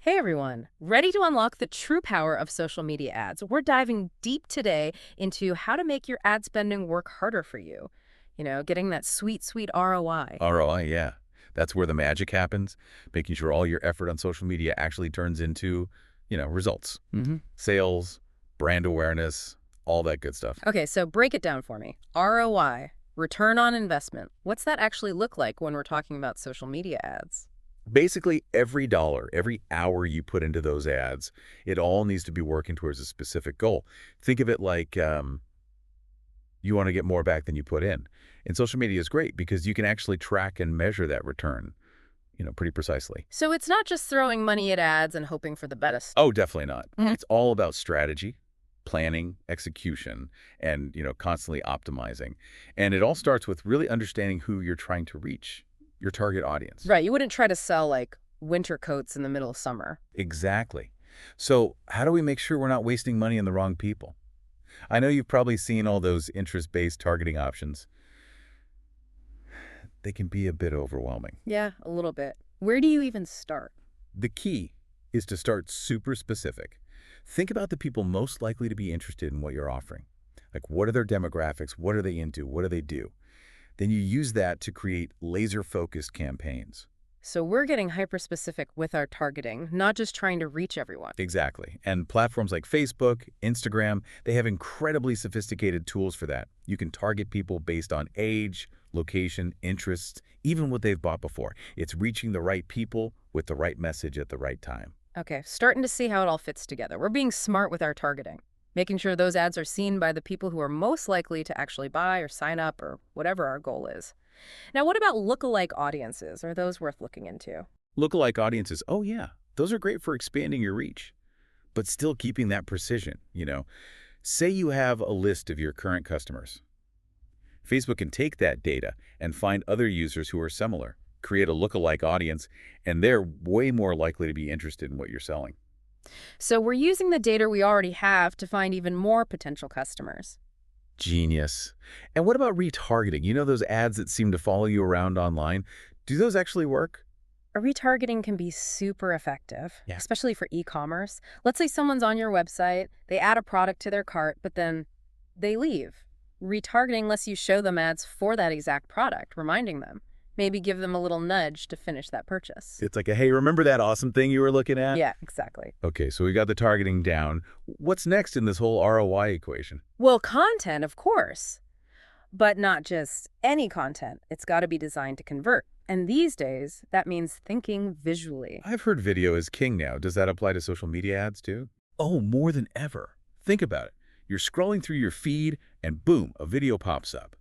Hey everyone, ready to unlock the true power of social media ads? We're diving deep today into how to make your ad spending work harder for you. Getting that sweet, sweet ROI. ROI, yeah. That's where the magic happens, making sure all your effort on social media actually turns into, results. Sales, brand awareness, all that good stuff. Okay, so break it down for me. ROI, return on investment. What's that actually look like when we're talking about social media ads? Basically, every dollar, every hour you put into those ads, it all needs to be working towards a specific goal. Think of it like you want to get more back than you put in. And social media is great because you can actually track and measure that return, pretty precisely. So it's not just throwing money at ads and hoping for the best. Oh, definitely not. It's all about strategy, planning, execution, and, constantly optimizing. And it all starts with really understanding who you're trying to reach, your target audience. Right, you wouldn't try to sell like winter coats in the middle of summer. Exactly. So how do we make sure we're not wasting money on the wrong people? I know you've probably seen all those interest-based targeting options. They can be a bit overwhelming. Yeah, a little bit. Where do you even start? The key is to start super specific. Think about the people most likely to be interested in what you're offering. Like, what are their demographics? What are they into? What do they do? Then you use that to create laser-focused campaigns. So we're getting hyper-specific with our targeting, not just trying to reach everyone. Exactly. And platforms like Facebook, Instagram, they have incredibly sophisticated tools for that. You can target people based on age, location, interests, even what they've bought before. It's reaching the right people with the right message at the right time. Okay, starting to see how it all fits together. We're being smart with our targeting, making sure those ads are seen by the people who are most likely to actually buy or sign up or whatever our goal is. Now, what about lookalike audiences? Are those worth looking into? Lookalike audiences, oh yeah, those are great for expanding your reach, but still keeping that precision. Say you have a list of your current customers. Facebook can take that data and find other users who are similar, create a lookalike audience, and they're way more likely to be interested in what you're selling. So we're using the data we already have to find even more potential customers. Genius. And what about retargeting? You know those ads that seem to follow you around online? Do those actually work? Retargeting can be super effective, Yeah. especially for e-commerce. Let's say someone's on your website, they add a product to their cart, but then they leave. Retargeting lets you show them ads for that exact product, reminding them. Maybe give them a little nudge to finish that purchase. It's like, hey, remember that awesome thing you were looking at? Yeah, exactly. Okay, so we got the targeting down. What's next in this whole ROI equation? Well, content, of course, but not just any content. It's got to be designed to convert. And these days, that means thinking visually. I've heard video is king now. Does that apply to social media ads too? Oh, more than ever. Think about it. You're scrolling through your feed and boom, a video pops up.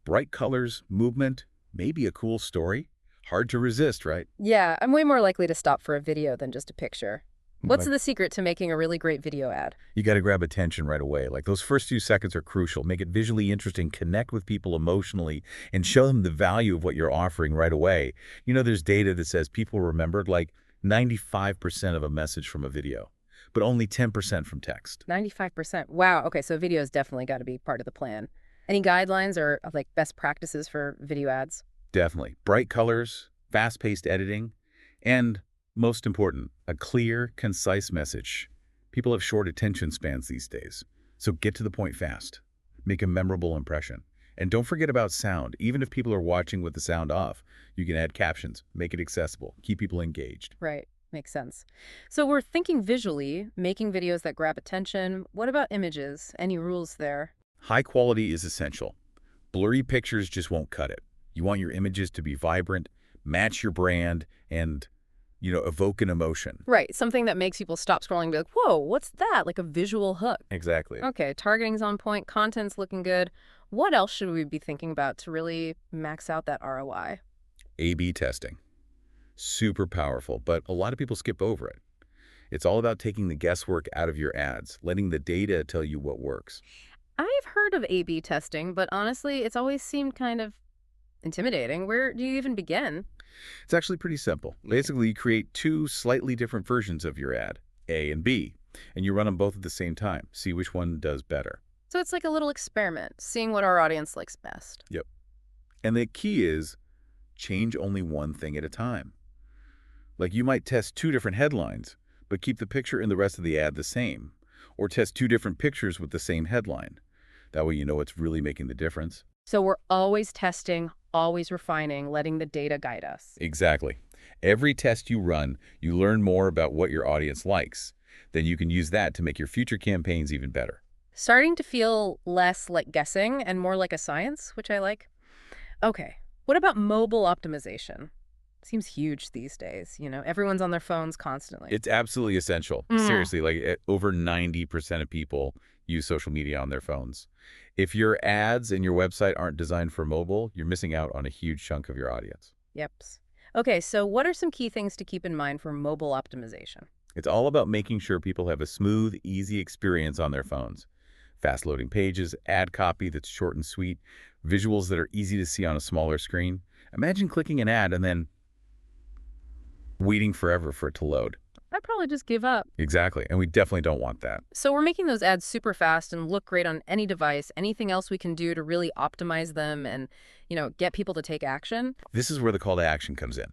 Bright colors, movement, maybe a cool story. Hard to resist, right? Yeah, I'm way more likely to stop for a video than just a picture. What's Like, the secret to making a really great video ad? you got to grab attention right away. Like those first few seconds are crucial. Make it visually interesting, connect with people emotionally, and show them the value of what you're offering right away. There's data that says people remembered like 95% of a message from a video, but only 10% from text. 95%. Wow. Okay, so video's definitely got to be part of the plan. Any guidelines or like best practices for video ads? Definitely. Bright colors, fast-paced editing, and most important, a clear, concise message. People have short attention spans these days, so get to the point fast. Make a memorable impression. And don't forget about sound. Even if people are watching with the sound off, you can add captions, make it accessible, keep people engaged. Right. Makes sense. So we're thinking visually, making videos that grab attention. What about images? Any rules there? High quality is essential. Blurry pictures just won't cut it. You want your images to be vibrant, match your brand, and, evoke an emotion. Right. Something that makes people stop scrolling and be like, whoa, what's that? Like a visual hook. Exactly. Okay, targeting's on point, content's looking good. What else should we be thinking about to really max out that ROI? A/B testing. Super powerful, but a lot of people skip over it. It's all about taking the guesswork out of your ads, letting the data tell you what works. I've heard of A/B testing, but honestly, it's always seemed kind of intimidating. Where do you even begin? It's actually pretty simple. Basically, you create two slightly different versions of your ad, A and B, and you run them both at the same time. See which one does better. So it's like a little experiment, seeing what our audience likes best. Yep. And the key is change only one thing at a time. Like you might test two different headlines, but keep the picture and the rest of the ad the same. Or test 2 different pictures with the same headline. That way you know what's really making the difference. So we're always testing, always refining, letting the data guide us. Exactly. Every test you run, you learn more about what your audience likes. Then you can use that to make your future campaigns even better. Starting to feel less like guessing and more like a science, which I like. Okay, what about mobile optimization? Seems huge these days, everyone's on their phones constantly. It's absolutely essential. Seriously, over 90% of people use social media on their phones. If your ads and your website aren't designed for mobile, you're missing out on a huge chunk of your audience. Yep. Okay, so what are some key things to keep in mind for mobile optimization? It's all about making sure people have a smooth, easy experience on their phones. Fast-loading pages, ad copy that's short and sweet, visuals that are easy to see on a smaller screen. Imagine clicking an ad and then waiting forever for it to load. I'd probably just give up. Exactly, and we definitely don't want that. So we're making those ads super fast and look great on any device. Anything else we can do to really optimize them and, get people to take action? This is where the call to action comes in.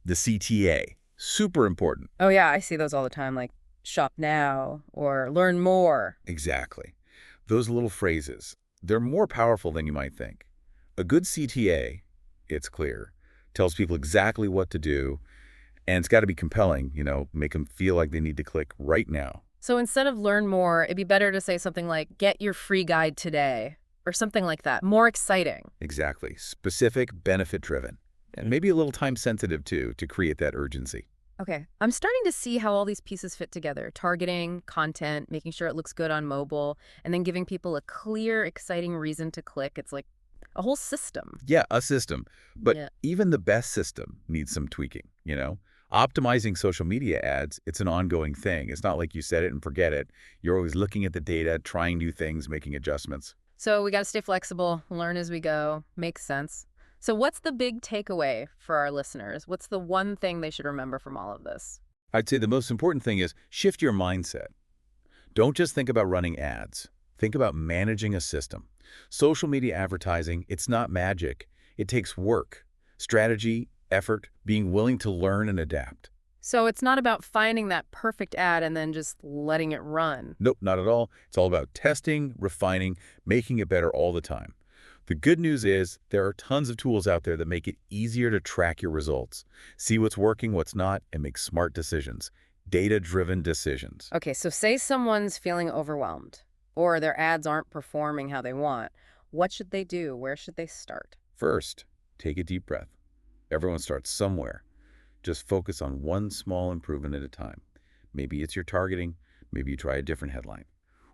The CTA. Super important. Oh yeah, I see those all the time, like shop now or learn more. Exactly. Those little phrases, they're more powerful than you might think. A good CTA, it's clear, tells people exactly what to do, and it's got to be compelling, make them feel like they need to click right now. So instead of learn more, it'd be better to say something like get your free guide today or something like that. More exciting. Exactly. Specific, benefit-driven. And maybe a little time-sensitive, too, to create that urgency. Okay, I'm starting to see how all these pieces fit together. Targeting, content, making sure it looks good on mobile, and then giving people a clear, exciting reason to click. It's like a whole system. Yeah, a system. But even the best system needs some tweaking, Optimizing social media ads, it's an ongoing thing. It's not like you set it and forget it. You're always looking at the data, trying new things, making adjustments. So we got to stay flexible, learn as we go. Makes sense. So what's the big takeaway for our listeners? What's the one thing they should remember from all of this? I'd say the most important thing is shift your mindset. Don't just think about running ads. Think about managing a system. Social media advertising, it's not magic. It takes work, strategy, effort, being willing to learn and adapt. So it's not about finding that perfect ad and then just letting it run. Nope, not at all. It's all about testing, refining, making it better all the time. The good news is there are tons of tools out there that make it easier to track your results, see what's working, what's not, and make smart decisions, data-driven decisions. Okay, so say someone's feeling overwhelmed or their ads aren't performing how they want. What should they do? Where should they start? First, take a deep breath. Everyone starts somewhere. Just focus on one small improvement at a time. Maybe it's your targeting, maybe you try a different headline.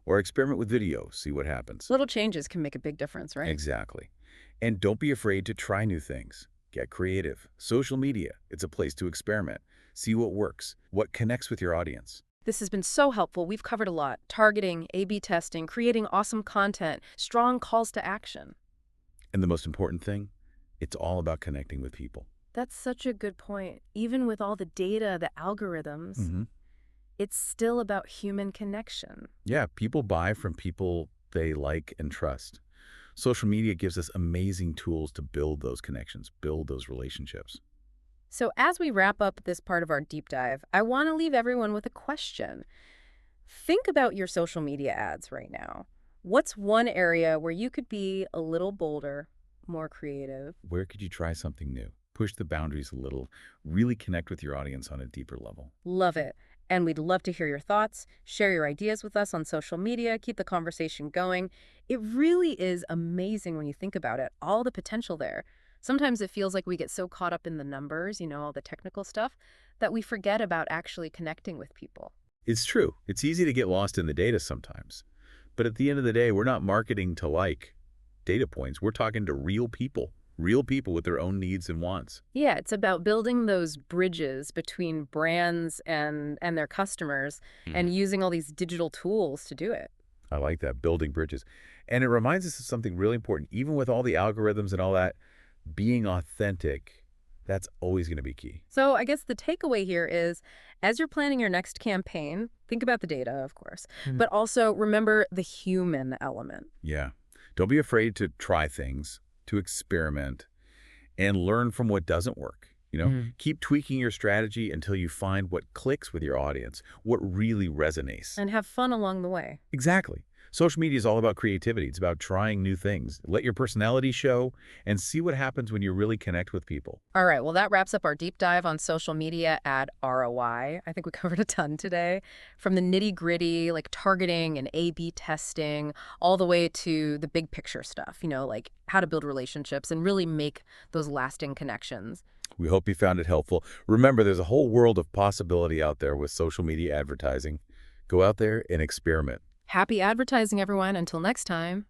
Or experiment with video, see what happens. Little changes can make a big difference, right? Exactly. And don't be afraid to try new things. Get creative. Social media, it's a place to experiment. See what works, what connects with your audience. This has been so helpful. We've covered a lot. Targeting, A/B testing, creating awesome content, strong calls to action. And the most important thing, it's all about connecting with people. That's such a good point. Even with all the data, the algorithms, it's still about human connection. Yeah, people buy from people they like and trust. Social media gives us amazing tools to build those connections, build those relationships. So as we wrap up this part of our deep dive, I want to leave everyone with a question. Think about your social media ads right now. What's one area where you could be a little bolder, more creative? Where could you try something new? Push the boundaries a little, really connect with your audience on a deeper level. Love it. And we'd love to hear your thoughts. Share your ideas with us on social media. Keep the conversation going. It really is amazing when you think about it, all the potential there. Sometimes it feels like we get so caught up in the numbers, all the technical stuff, that we forget about actually connecting with people. It's true. It's easy to get lost in the data sometimes. But at the end of the day, we're not marketing to data points. We're talking to real people with their own needs and wants. Yeah, it's about building those bridges between brands and their customers and using all these digital tools to do it. I like that, building bridges. And it reminds us of something really important. Even with all the algorithms and all that, being authentic, that's always going to be key. So I guess the takeaway here is, as you're planning your next campaign, think about the data, of course, but also remember the human element. Yeah. Don't be afraid to try things, to experiment, and learn from what doesn't work. Keep tweaking your strategy until you find what clicks with your audience, what really resonates. And have fun along the way. Exactly. Social media is all about creativity. It's about trying new things. Let your personality show and see what happens when you really connect with people. All right, well, that wraps up our deep dive on social media ad ROI. I think we covered a ton today, from the nitty-gritty, like targeting and A/B testing, all the way to the big picture stuff, like how to build relationships and really make those lasting connections. We hope you found it helpful. Remember, there's a whole world of possibility out there with social media advertising. Go out there and experiment. Happy advertising, everyone. Until next time.